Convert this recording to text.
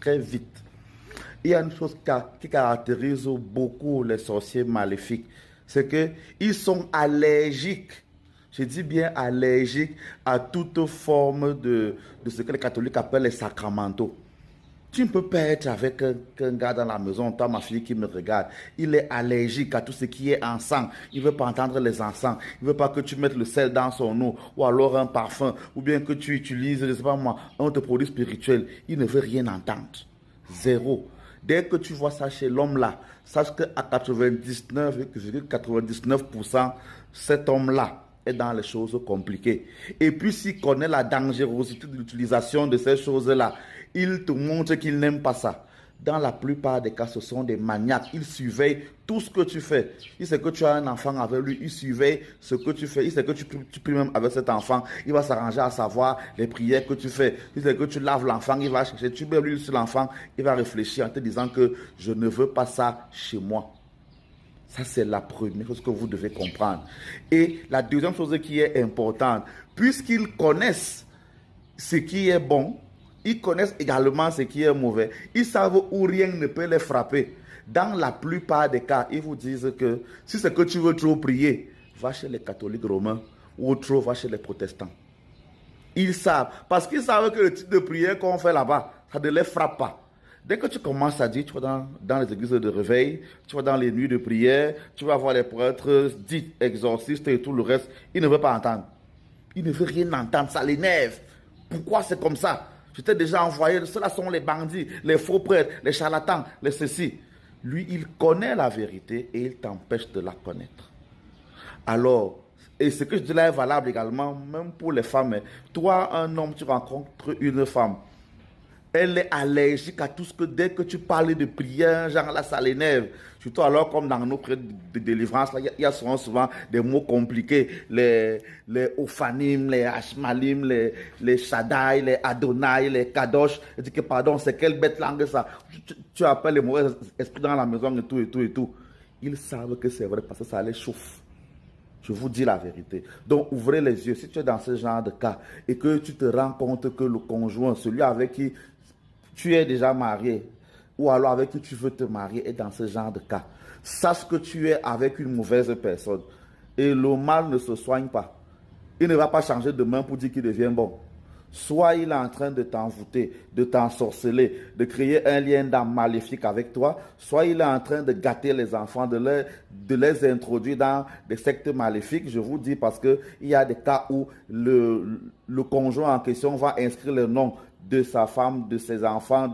très vite. Il y a une chose qui caractérise beaucoup les sorciers maléfiques, c'est qu'ils sont allergiques, je dis bien allergiques à toute forme de ce que les catholiques appellent les sacramentaux. Tu ne peux pas être avec un gars dans la maison, toi, ma fille qui me regarde. Il est allergique à tout ce qui est encens. Il ne veut pas entendre les encens. Il ne veut pas que tu mettes le sel dans son eau, ou alors un parfum, ou bien que tu utilises, je ne sais pas moi, un autre produit spirituel. Il ne veut rien entendre. Zéro. Dès que tu vois ça chez l'homme là, sache qu'à 99,99%, cet homme-là est dans les choses compliquées. Et puis s'il connaît la dangerosité de l'utilisation de ces choses-là, il te montre qu'il n'aime pas ça. Dans la plupart des cas, ce sont des maniaques. Ils surveillent tout ce que tu fais. Il sait que tu as un enfant avec lui. Il surveille ce que tu fais. Il sait que tu pries même avec cet enfant. Il va s'arranger à savoir les prières que tu fais. Il sait que tu laves l'enfant. Il va chercher. Tu mets l'huile sur l'enfant. Il va réfléchir en te disant que je ne veux pas ça chez moi. Ça, c'est la première chose que vous devez comprendre. Et la deuxième chose qui est importante, puisqu'ils connaissent ce qui est bon, ils connaissent également ce qui est mauvais. Ils savent où rien ne peut les frapper. Dans la plupart des cas, ils vous disent que si c'est que tu veux trop prier, va chez les catholiques romains ou trop va chez les protestants. Ils savent, parce qu'ils savent que le type de prière qu'on fait là-bas, ça ne les frappe pas. Dès que tu commences à dire, tu vas dans les églises de réveil, tu vas dans les nuits de prière, tu vas voir les prêtres dits exorcistes et tout le reste, ils ne veulent pas entendre. Ils ne veulent rien entendre, ça l'énerve. Pourquoi c'est comme ça? Je t'ai déjà envoyé, ceux-là sont les bandits, les faux prêtres, les charlatans, les ceci. Lui, il connaît la vérité et il t'empêche de la connaître. Alors, et ce que je dis là est valable également, même pour les femmes. Toi, un homme, tu rencontres une femme. Elle est allergique à tout ce que, dès que tu parles de prière, genre là, ça l'énerve. Surtout alors, comme dans nos prêtres de délivrance, il y a souvent des mots compliqués. Les Ophanim, les Ashmalim, les Shaddai, les Adonai, les Kadosh. Je dis que pardon, c'est quelle bête langue ça? Tu appelles les mauvais esprits dans la maison et tout, et tout, et tout. Ils savent que c'est vrai parce que ça les chauffe. Je vous dis la vérité. Donc, ouvrez les yeux. Si tu es dans ce genre de cas et que tu te rends compte que le conjoint, celui avec qui tu es déjà marié, ou alors avec qui tu veux te marier, est dans ce genre de cas, sache que tu es avec une mauvaise personne. Et le mal ne se soigne pas. Il ne va pas changer de main pour dire qu'il devient bon. Soit il est en train de t'envoûter, de t'ensorceler, de créer un lien d'âme maléfique avec toi, soit il est en train de gâter les enfants, de les introduire dans des sectes maléfiques. Je vous dis parce qu'il y a des cas où le conjoint en question va inscrire le nom de sa femme, de ses enfants,